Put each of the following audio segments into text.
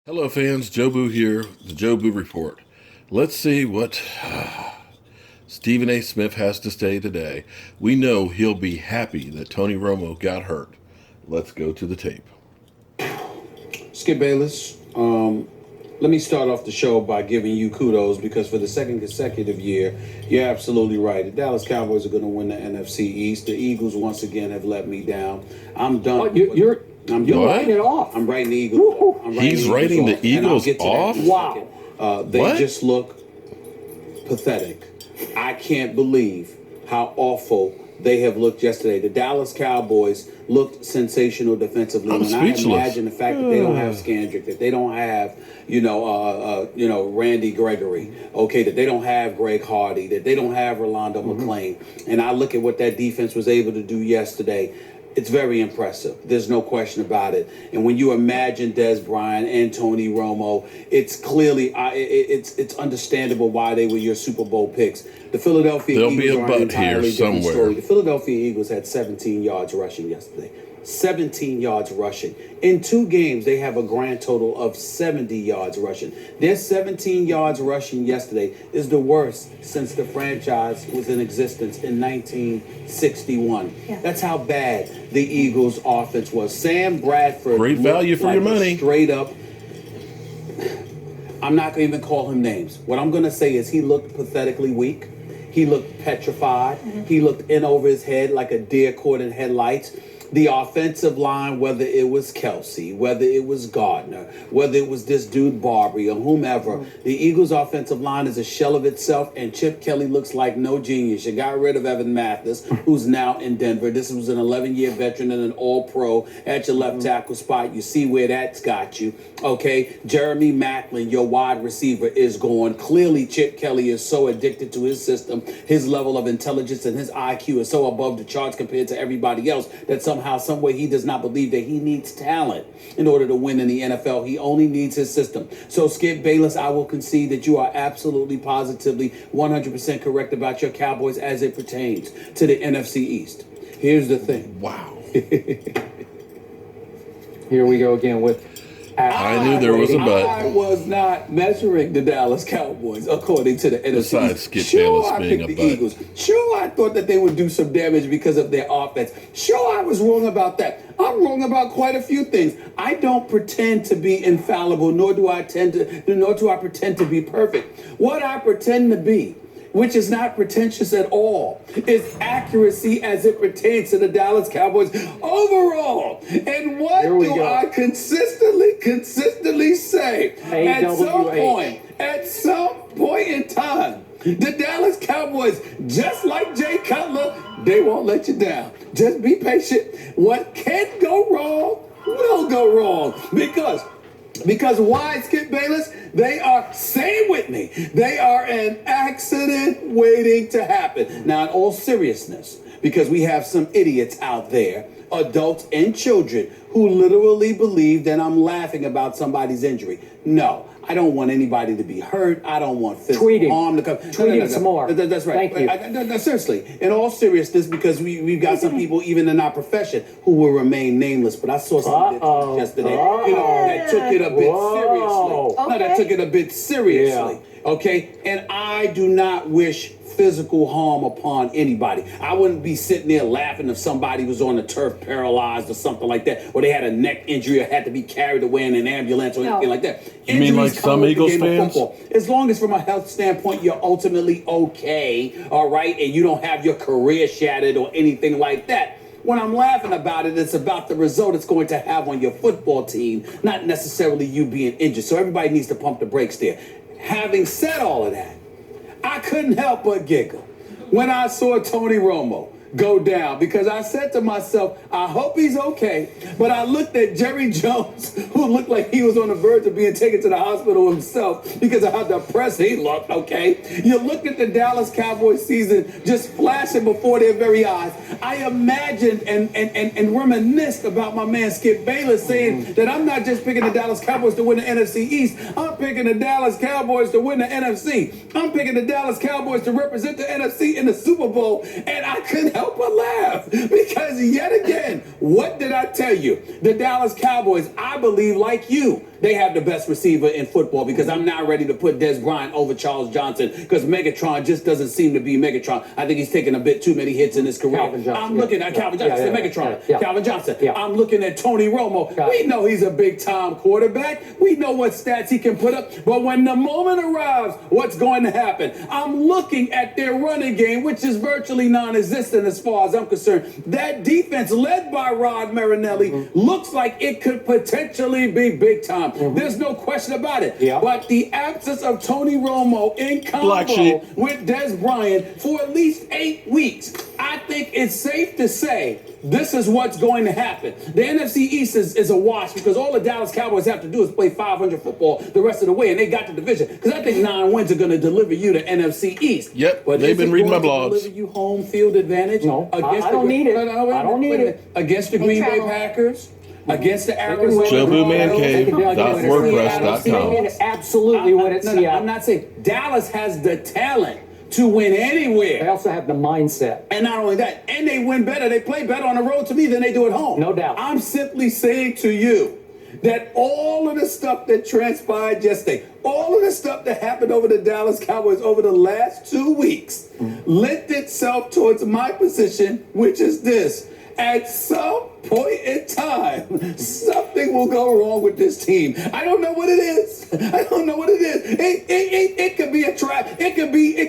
Hello, fans. Joe Boo here, the Joe Boo Report. Let's see what Stephen A. Smith has to say today. We know he'll be happy that Tony Romo got hurt. Let's go to the tape. Skip Bayless, let me start off the show by giving you kudos because for the second consecutive year, you're absolutely right. The Dallas Cowboys are going to win the NFC East. The Eagles, once again, have let me down. I'm done. Oh, you're writing it off. I'm writing the Eagles. He's writing the Eagles off? Wow. They just look pathetic. I can't believe how awful they have looked yesterday. The Dallas Cowboys looked sensational defensively. I'm speechless. I imagine the fact that they don't have Scandrick, that they don't have, Randy Gregory, okay, that they don't have Greg Hardy, that they don't have Rolando McClain. And I look at what that defense was able to do yesterday. It's very impressive. There's no question about it. And when you imagine Des Bryant and Tony Romo, it's clearly it's understandable why they were your Super Bowl picks. The Philadelphia There'll Eagles be a are an butt entirely here different somewhere. story. The Philadelphia Eagles had 17 yards rushing yesterday. 17 yards rushing. In 2 games, they have a grand total of 70 yards rushing. Their 17 yards rushing yesterday is the worst since the franchise was in existence in 1961. Yeah. That's how bad the Eagles' offense was. Sam Bradford. Great value for like your money. Straight up. I'm not going to even call him names. What I'm going to say is he looked pathetically weak. He looked petrified. He looked in over his head like a deer caught in headlights. The offensive line, whether it was Kelsey, whether it was Gardner, whether it was this dude Barbary or whomever, the Eagles' offensive line is a shell of itself, and Chip Kelly looks like no genius. You got rid of Evan Mathis, who's now in Denver. This was an 11-year veteran and an all-pro at your left tackle spot. You see where that's got you. Okay, Jeremy Maclin, your wide receiver, is gone. Clearly, Chip Kelly is so addicted to his system. His level of intelligence and his IQ is so above the charts compared to everybody else that somehow, some way, he does not believe that he needs talent in order to win in the NFL. He only needs his system. So, Skip Bayless, I will concede that you are absolutely, positively, 100% correct about your Cowboys as it pertains to the NFC East. Here's the thing. Wow. Here we go again with. I knew there was a but. I was not measuring the Dallas Cowboys according to the NFC. Besides Skip Sure, Bayless I being picked a the butt. Eagles. Sure, I thought that they would do some damage because of their offense. Sure, I was wrong about that. I'm wrong about quite a few things. I don't pretend to be infallible, nor do I pretend to be perfect. What I pretend to be, which is not pretentious at all, is accuracy as it pertains to the Dallas Cowboys overall. And what do I consistently say? At some point in time, the Dallas Cowboys, just like Jay Cutler, they won't let you down. Just be patient. What can go wrong will go wrong. Because why, Skip Bayless? They are, say it with me, they are an accident waiting to happen. Now, in all seriousness, because we have some idiots out there, adults and children, who literally believe that I'm laughing about somebody's injury. No, I don't want anybody to be hurt. I don't want physical harm to come. Tweet him some more. That's right. Thank you. Seriously, in all seriousness, because we've got some people even in our profession who will remain nameless. But I saw something yesterday, that took it a bit seriously. Okay. No, that took it a bit seriously. Okay, and I do not wish physical harm upon anybody. I wouldn't be sitting there laughing if somebody was on the turf paralyzed or something like that, or they had a neck injury or had to be carried away in an ambulance or anything like that. You mean like some Eagles fans? As long as from a health standpoint you're ultimately okay, all right, and you don't have your career shattered or anything like that. When I'm laughing about it, it's about the result it's going to have on your football team, not necessarily you being injured. So everybody needs to pump the brakes there. Having said all of that, I couldn't help but giggle when I saw Tony Romo go down, because I said to myself, I hope he's okay. But I looked at Jerry Jones, who looked like he was on the verge of being taken to the hospital himself because of how depressed he looked, okay? You looked at the Dallas Cowboys season just flashing before their very eyes. I imagined and reminisced about my man Skip Bayless saying that I'm not just picking the Dallas Cowboys to win the NFC East, I'm picking the Dallas Cowboys to win the NFC. I'm picking the Dallas Cowboys to represent the NFC in the Super Bowl, and I couldn't help but laugh because yet again, what did I tell you? The Dallas Cowboys, I believe, like you, they have the best receiver in football because I'm not ready to put Des Bryant over Charles Johnson because Megatron just doesn't seem to be Megatron. I think he's taken a bit too many hits in his career. Calvin Johnson, I'm looking at Calvin Johnson, Megatron, Calvin Johnson. I'm looking at Tony Romo. We know he's a big-time quarterback. We know what stats he can put up. But when the moment arrives, what's going to happen? I'm looking at their running game, which is virtually non-existent as far as I'm concerned. That defense led by Rod Marinelli looks like it could potentially be big time. There's no question about it. But the absence of Tony Romo in combo with Des Bryant for at least 8 weeks, I think it's safe to say this is what's going to happen. The NFC East is a wash because all the Dallas Cowboys have to do is play 500 football the rest of the way, and they got the division. Because I think 9 wins are going to deliver you the NFC East. Yep, but they've been reading my blogs. Deliver you home field advantage? No, against I don't need it. I don't need it. Against the Green Bay Packers? Against the Arizona JoeBooManCave.wordpress.com. Absolutely what it's I'm not saying Dallas has the talent to win anywhere. They also have the mindset. And not only that, and they win better. They play better on the road to me than they do at home. No doubt. I'm simply saying to you that all of the stuff that transpired yesterday, all of the stuff that happened over the Dallas Cowboys over the last 2 weeks, lent itself towards my position, which is this. At some point in time, something will go wrong with this team. I don't know what it is. I don't know what it is. It could be a it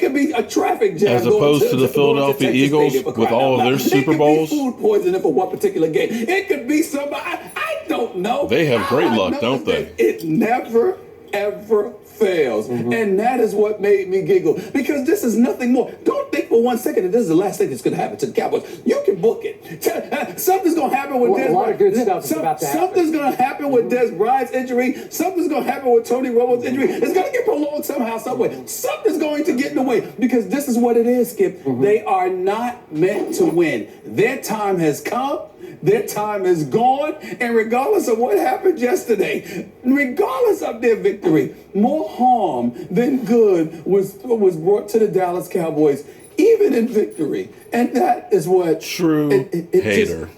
could be a traffic jam. As opposed to the Philadelphia Eagles with all of their Super Bowls. It could be food poisoning for one particular game. It could be somebody. I don't know. They have great luck, don't they? It never ever fails. And that is what made me giggle. Because this is nothing more. Don't think for 1 second that this is the last thing that's going to happen to the Cowboys. You can book it. Something's going to happen with Des Bryant. A lot of good stuff is about to happen. Something's going to happen with Des Bryant's injury. Something's going to happen with Tony Romo's injury. It's going to get prolonged somehow, some way. Something's going to get in the way. Because this is what it is, Skip. They are not meant to win. Their time has come. Their time is gone, and regardless of what happened yesterday, regardless of their victory, more harm than good was brought to the Dallas Cowboys, even in victory. And that is what... True hater.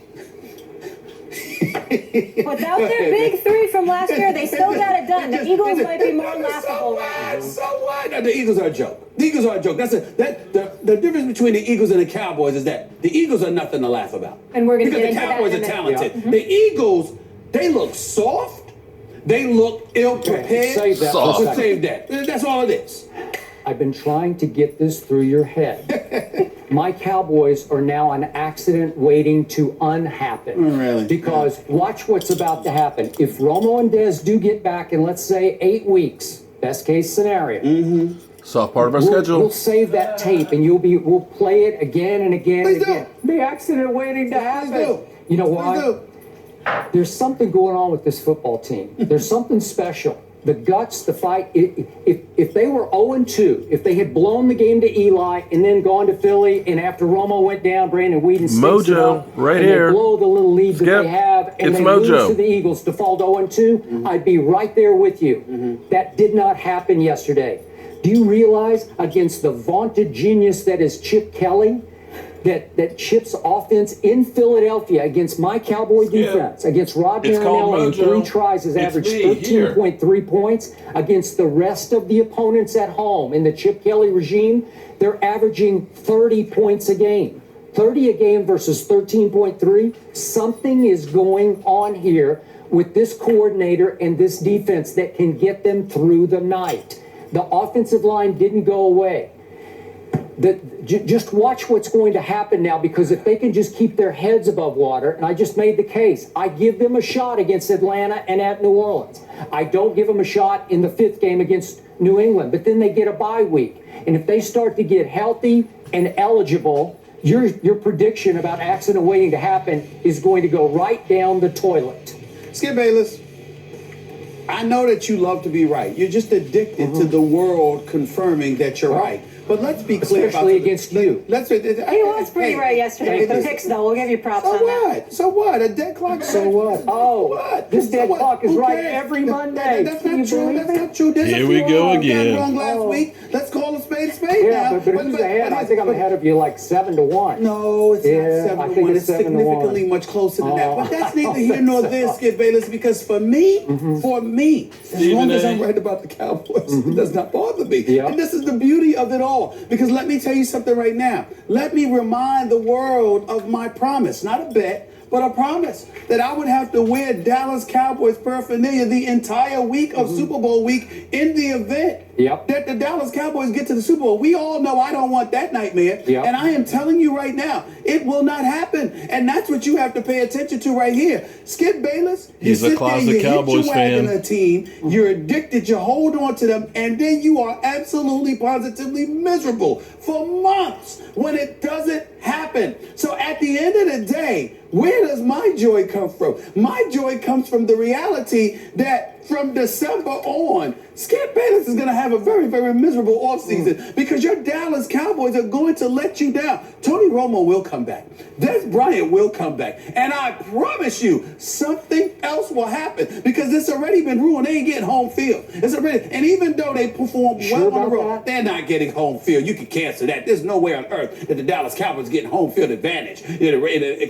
Without their big three from last year, they still got it done. The Eagles might be more laughable. So what? No, the Eagles are a joke. The Eagles are a joke. The difference between the Eagles and the Cowboys is that the Eagles are nothing to laugh about. And we're going to get into that. Because the Cowboys are talented. Yeah. The Eagles, they look soft. They look ill-prepared. Save that. Soft. Save that. That's all it is. I've been trying to get this through your head. My Cowboys are now an accident waiting to unhappen. Really? Because watch what's about to happen. If Romo and Dez do get back in, let's say, 8 weeks, best case scenario. Soft part of our schedule. We'll save that tape and we'll play it again and again and again. The accident waiting to happen. You know why? There's something going on with this football team. There's something special. The guts, the fight. If they were 0-2, if they had blown the game to Eli and then gone to Philly, and after Romo went down, Brandon Whedon stinks it up, right and here. They blow the little lead that they have, and it's they Mojo. lose to the Eagles to fall to 0-2, I'd be right there with you. That did not happen yesterday. Do you realize against the vaunted genius that is Chip Kelly, that Chip's offense in Philadelphia against my Cowboy defense, against Rod Marinelli in 3 tries has averaged 13.3 points. Against the rest of the opponents at home in the Chip Kelly regime, they're averaging 30 points a game. 30 a game versus 13.3. Something is going on here with this coordinator and this defense that can get them through the night. The offensive line didn't go away. Just watch what's going to happen now, because if they can just keep their heads above water, and I just made the case, I give them a shot against Atlanta and at New Orleans. I don't give them a shot in the 5th game against New England, but then they get a bye week. And if they start to get healthy and eligible, your prediction about accident waiting to happen is going to go right down the toilet. Skip Bayless, I know that you love to be right. You're just addicted to the world confirming that you're right. But let's be clear especially against you. He was pretty right yesterday. The picks, though, we'll give you props on that. So what? A dead clock. So what? Oh, what? This dead clock is right every Monday. That's not true. That's not true. Here we go again. Wrong last week. Let's call a spade spade spade Yeah, now. but who's ahead? I think I'm ahead of you like 7-1. No, it's Yeah, not I 7-1. think It's it's 7-1. significantly much closer than that. But that's neither here nor there, Skip Bayless, because for me, as long as I'm right about the Cowboys, it does not bother me. Yeah. And this is the beauty of it all. Because let me tell you something right now. Let me remind the world of my promise, not a bet, but a promise that I would have to wear Dallas Cowboys paraphernalia the entire week of Super Bowl week in the event that the Dallas Cowboys get to the Super Bowl. We all know I don't want that nightmare. Yep. And I am telling you right now, it will not happen. And that's what you have to pay attention to right here. Skip Bayless, He's a classic Cowboys fan. A team, you're addicted, you hold on to them, and then you are absolutely positively miserable for months when it doesn't happen. So at the end of the day, where does my joy come from? My joy comes from the reality that from December on, Skip Bayless is going to have a very, very miserable offseason because your Dallas Cowboys are going to let you down. Tony Romo will come back. Des Bryant will come back. And I promise you, something else will happen because it's already been ruined. They ain't getting home field. It's already, and even though they perform well on the road, they're not getting home field. You can cancel that. There's no way on earth that the Dallas Cowboys getting home field advantage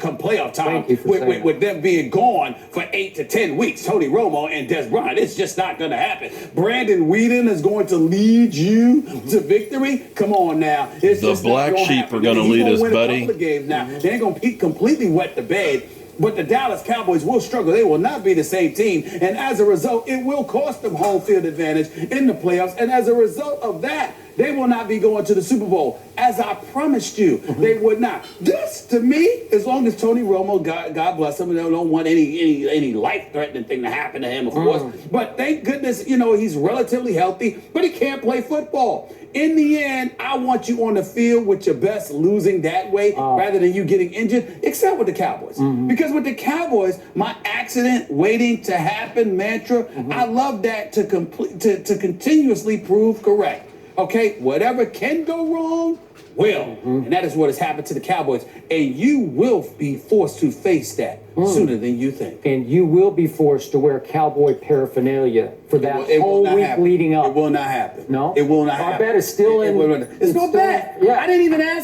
come playoff time with them being gone for 8 to 10 weeks. Tony Romo and Des Bryant. It's just not going to happen. Brandon Whedon is going to lead you to victory. Come on now. The black sheep are going to lead us, buddy. A couple of games now. They ain't going to completely wet the bed. But the Dallas Cowboys will struggle. They will not be the same team. And as a result, it will cost them home field advantage in the playoffs. And as a result of that, they will not be going to the Super Bowl. As I promised you, they would not. This, to me, as long as Tony Romo, God bless him, they don't want any life-threatening thing to happen to him, of course. But thank goodness, he's relatively healthy, but he can't play football. In the end, I want you on the field with your best losing that way rather than you getting injured, except with the Cowboys. Because with the Cowboys, my accident waiting to happen mantra, I love that to continuously prove correct. Okay, whatever can go wrong will. And that is what has happened to the Cowboys. And you will be forced to face that sooner than you think. And you will be forced to wear Cowboy paraphernalia for that whole week leading up. It will not happen. No? It will not happen. Our bet is still in. It's no bet. Yeah. I didn't even ask